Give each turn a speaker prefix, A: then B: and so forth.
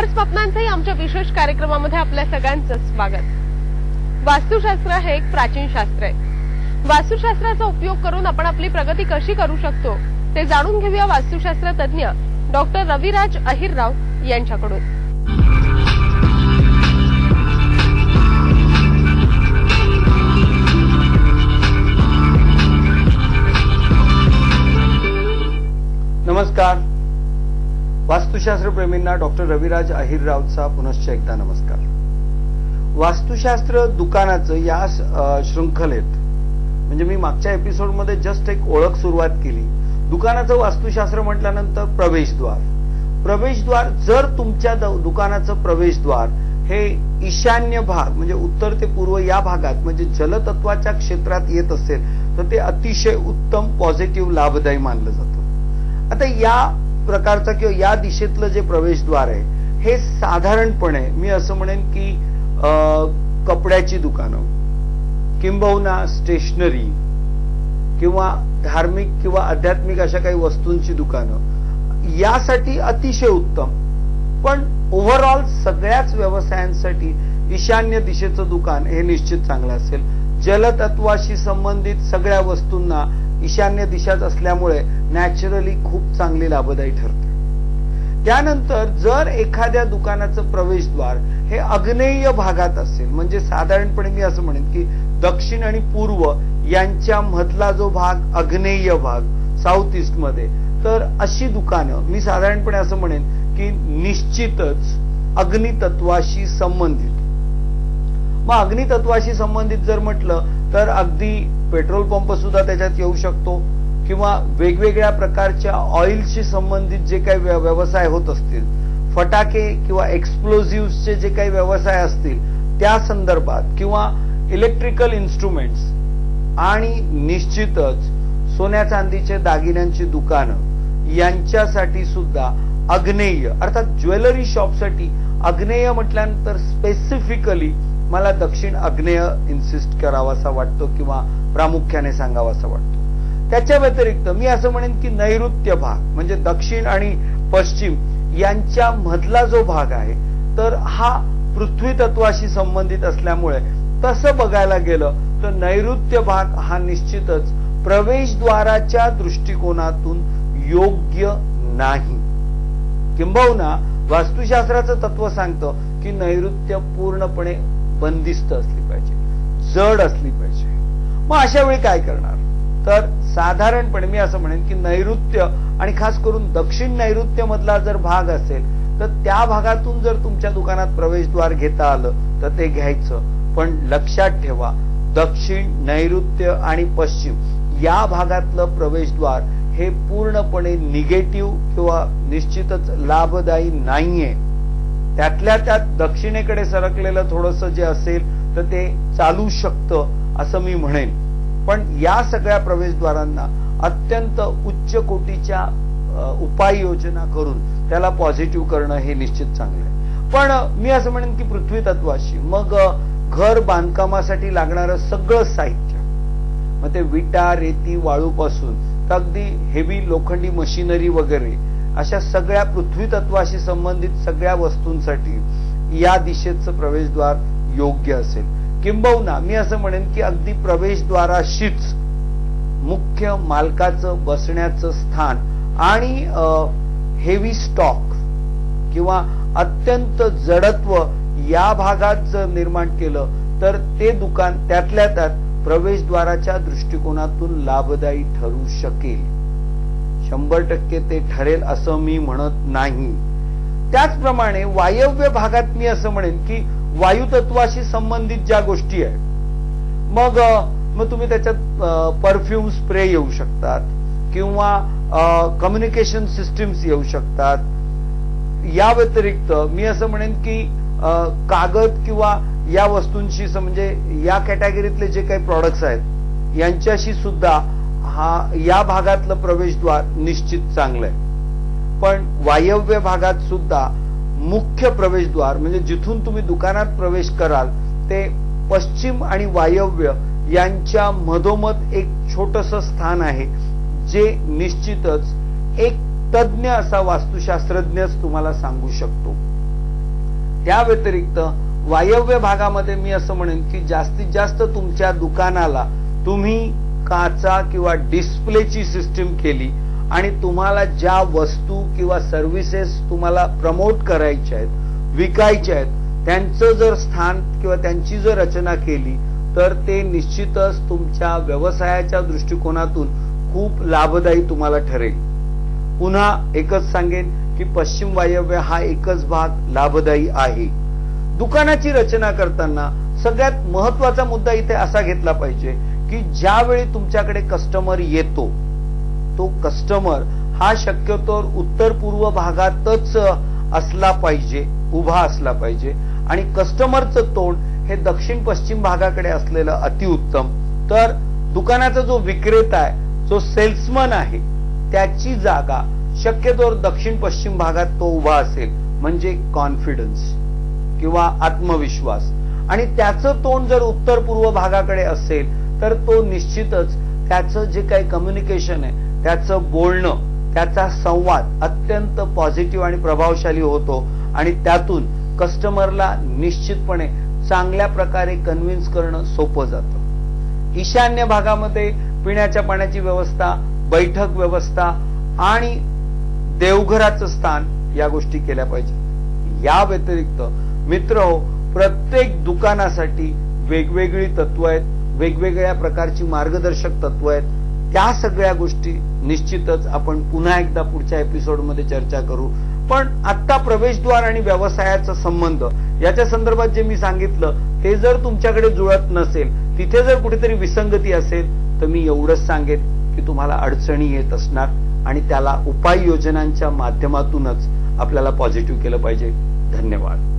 A: घर स्वप्नांचंही आमच्या विशेष कार्यक्रमामध्ये आपल्या सगळ्यांचं स्वागत। वास्तुशास्त्र हे एक प्राचीन शास्त्र आहे। वास्तुशास्त्राचा उपयोग करून आपण आपली प्रगती कशी करू शकतो ते जाणून घेऊया वास्तुशास्त्र तज्ञ डॉक्टर रविराज अहिरराव यांच्याकडून।
B: नमस्कार, वास्तुशास्त्र प्रेमींना डॉक्टर रविराज अहिररावचा पुनश्च एकदा नमस्कार। वास्तुशास्त्र दुकानाचं या शृंखलेत म्हणजे मी मागच्या एपिसोडमध्ये जस्ट एक ओळख सुरुवात केली। दुकानाचं वास्तुशास्त्र म्हटल्यानंतर प्रवेशद्वार जर तुमच्या दुकानाचं प्रवेशद्वार हे ईशान्य भाग म्हणजे उत्तर ते पूर्व या भागात म्हणजे जलतत्वाच्या क्षेत्रात येत असेल तर ते अतिशय उत्तम पॉझिटिव्ह लाभदायी मानलं जातं। आता या प्रकारचा किंवा या दिशेतलं जे प्रवेशद्वार आहे हे साधारणपणे मी असं म्हणेन की कपड्याची दुकानं किंबहुना स्टेशनरी किंवा धार्मिक किंवा आध्यात्मिक अशा काही वस्तूंची दुकानं यासाठी अतिशय उत्तम। पण ओव्हरऑल सगळ्याच व्यवसायांसाठी ईशान्य दिशेचं दुकान हे निश्चित चांगलं असेल। जलतत्वाशी संबंधित सगळ्या वस्तूंना ईशान्य दिशाच असल्यामुळे नॅचरली खूप चांगली लाभदायी ठरते। त्यानंतर जर एखाद्या दुकानाचं प्रवेशद्वार हे आग्नेय भागात असेल म्हणजे साधारणपणे मी असं म्हणेन की दक्षिण आणि पूर्व यांच्या मधला जो भाग आग्नेय भाग साऊथ ईस्ट मध्ये, तर अशी दुकानं मी साधारणपणे असं म्हणेन की निश्चितच अग्नितत्वाशी संबंधित। मग अग्नितत्वाशी संबंधित जर म्हटलं तर अगदी पेट्रोल पंप सुद्धा त्याच्यात येऊ शकतो किंवा वेगवेगळ्या प्रकारच्या ऑइलशी संबंधित जे काही व्यवसाय होत असतील, फटाके किंवा एक्सप्लोजिव्हचे जे काही व्यवसाय असतील त्या संदर्भात किंवा इलेक्ट्रिकल इन्स्ट्रुमेंट्स आणि निश्चितच सोन्या चांदीचे दागिन्यांची दुकानं यांच्यासाठी सुद्धा आग्नेय अर्थात ज्वेलरी शॉपसाठी आग्नेय म्हटल्यानंतर स्पेसिफिकली मला दक्षिण आग्नेय इन्सिस्ट करावासा वाटतो किंवा प्रामुख्याने सांगावासा वाटतो। त्याच्या व्यतिरिक्त मी असं म्हणेन की नैऋत्य भाग म्हणजे दक्षिण आणि पश्चिम यांच्या मधला जो भाग आहे तर हा पृथ्वी तत्वाशी संबंधित असल्यामुळे तसं बघायला गेलं तर नैऋत्य भाग हा निश्चितच प्रवेशद्वाराच्या दृष्टिकोनातून योग्य नाही। किंबहुना वास्तुशास्त्राचं तत्व सांगतं की नैऋत्य पूर्णपणे बंदिस्त असली पाहिजे, जड असली पाहिजे। मग अशा वेळी काय करणार तर साधारणपणे मी असं म्हणेन की नैऋत्य आणि खास करून दक्षिण नैऋत्य मधला जर भाग असेल तर त्या भागातून जर तुमच्या दुकानात प्रवेशद्वार घेता आलं तर ते घ्यायचं। पण लक्षात ठेवा दक्षिण नैऋत्य आणि पश्चिम या भागातलं प्रवेशद्वार हे पूर्णपणे निगेटिव्ह किंवा निश्चितच लाभदायी नाहीये। त्यातल्या त्यात दक्षिणेकडे सरकलेलं थोडंसं जे असेल तर ते चालू शकतं असं मी म्हणेन। पण या सगळ्या प्रवेशद्वारांना अत्यंत उच्च कोटीच्या उपाययोजना करून त्याला पॉझिटिव्ह करणं हे निश्चित चांगलं आहे। पण मी असं म्हणेन की पृथ्वी तत्वाशी मग घर बांधकामासाठी लागणारं सगळं साहित्य मग ते विटा रेती वाळूपासून तर अगदी हेवी लोखंडी मशिनरी वगैरे अशा सगळ्या पृथ्वी तत्वाशी संबंधित सगळ्या वस्तूंसाठी या दिशेचं प्रवेशद्वार योग्य असेल। किंबहुना मी असं म्हणेन की अगदी प्रवेशद्वाराशीच मुख्य मालकाचं बसण्याचं स्थान आणि हेवी स्टॉक किंवा अत्यंत जडत्व या भागात जर निर्माण केलं तर ते दुकान त्यातल्या त्यात प्रवेशद्वाराच्या दृष्टिकोनातून लाभदायी ठरू शकेल। 100% ते ठरेल असं मी म्हणत नाही। त्याचप्रमाणे वायव्य भागात मी असं म्हणेन की वायुतत्वाशी संबंधित ज्या गोष्टी आहेत मग तुम्ही त्याच्यात परफ्यूम स्प्रे येऊ शकतात किंवा कम्युनिकेशन सिस्टीम्स येऊ शकतात। या व्यतिरिक्त मी असं म्हणेन की कागद किंवा या वस्तूंशी म्हणजे या कॅटेगरीतले जे काही प्रॉडक्ट्स आहेत यांच्याशी सुद्धा या भागातलं प्रवेशद्वार निश्चित चांगलं आहे। पण वायव्य भागात सुद्धा मुख्य प्रवेशद्वार म्हणजे जिथून तुम्ही दुकानात प्रवेश कराल ते पश्चिम आणि वायव्य यांच्या मधोमध एक छोटंसं स्थान आहे जे निश्चितच एक तज्ञ असा वास्तुशास्त्रज्ञच तुम्हाला सांगू शकतो। त्या व्यतिरिक्त वायव्य भागामध्ये मी असं म्हणेन की जास्तीत जास्त तुमच्या दुकानाला तुम्ही काचा किंवा डिस्प्लेची सिस्टीम केली आणि तुम्हाला ज्या वस्तू किंवा सर्व्हिसेस तुम्हाला प्रमोट करायच्या आहेत, विकायच्या आहेत, त्यांचं जर स्थान किंवा त्यांची जर रचना केली तर ते निश्चितच तुमच्या व्यवसायाच्या दृष्टिकोनातून खूप लाभदायी तुम्हाला ठरेल. पुन्हा एकच सांगेन की पश्चिम वायव्य हा एकच भाग लाभदायी आहे. दुकानाची रचना करताना सगळ्यात महत्वाचा मुद्दा इथे असा घेतला पाहिजे की ज्यावेळी तुमच्याकडे कस्टमर येतो तो कस्टमर हा शक्यतो उत्तर पूर्व भागातच असला पाहिजे, उभा असला पाहिजे आणि कस्टमरचं तोंड हे दक्षिण पश्चिम भागाकडे असलेलं अतिउत्तम. तर दुकानाचा जो विक्रेता आहे, जो सेल्समन आहे, त्याची जागा शक्यतो दक्षिण पश्चिम भागात तो उभा असेल म्हणजे कॉन्फिडन्स किंवा आत्मविश्वास, आणि त्याचं तोंड जर उत्तर पूर्व भागाकडे असेल तर तो निश्चितच त्याचं जे काही कम्युनिकेशन आहे, त्याचं बोलणं, त्याचा संवाद अत्यंत पॉझिटिव्ह आणि प्रभावशाली होतो आणि त्यातून कस्टमरला निश्चितपणे चांगल्या प्रकारे कन्व्हिन्स करणं सोपं जातं. ईशान्य भागामध्ये पिण्याच्या पाण्याची व्यवस्था, बैठक व्यवस्था आणि देवघराचं स्थान या गोष्टी केल्या पाहिजे. या व्यतिरिक्त मित्रहो, प्रत्येक दुकानासाठी वेगवेगळी तत्व आहेत, वेगवेगळ्या प्रकारची मार्गदर्शक तत्व आहेत. त्या सगळ्या गोष्टी निश्चितच आपण पुन्हा एकदा पुढच्या एपिसोडमध्ये चर्चा करू. पण आत्ता प्रवेशद्वार आणि व्यवसायाचा संबंध याच्या संदर्भात जे मी सांगितलं ते जर तुमच्याकडे जुळत नसेल, तिथे जर कुठेतरी विसंगती असेल तर मी एवढंच सांगेन की तुम्हाला अडचणी येत असणार आणि त्याला उपाययोजनांच्या माध्यमातूनच आपल्याला पॉझिटिव्ह केलं पाहिजे. धन्यवाद.